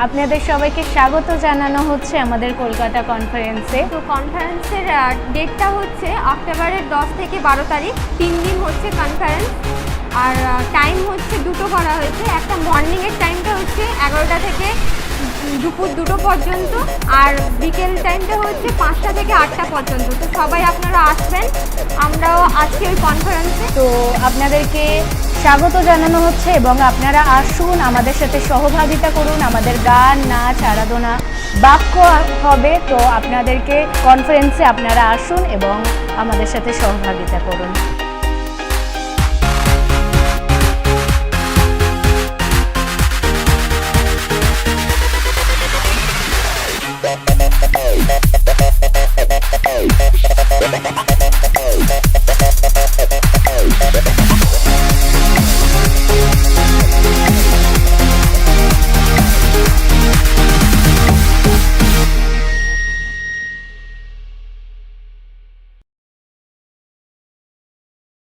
আপনাদের সবাইকে স্বাগত জানানো হচ্ছে আমাদের কলকাতা কনফারেন্সে। তো কনফারেন্সের ডেটটা হচ্ছে অক্টোবরের 10 থেকে 12 তারিখ, 3 দিন হচ্ছে কনফারেন্স। আর টাইম হচ্ছে দুটো করা হয়েছে। একটা মর্নিংয়ের টাইমটা হচ্ছে 11টা থেকে দুপুর 2টো পর্যন্ত, আর বিকেল টাইমটা হচ্ছে 5টা থেকে 8টা পর্যন্ত। তো সবাই আপনারা আসবেন, আমরাও আজকে ওই কনফারেন্সে। তো আপনাদেরকে স্বাগত জানানো হচ্ছে এবং আপনারা আসুন, আমাদের সাথে সহভাগিতা করুন। আমাদের গান, নাচ, আরাধনা, বাক্য হবে। তো আপনাদেরকে কনফারেন্সে আপনারা আসুন এবং আমাদের সাথে সহভাগিতা করুন।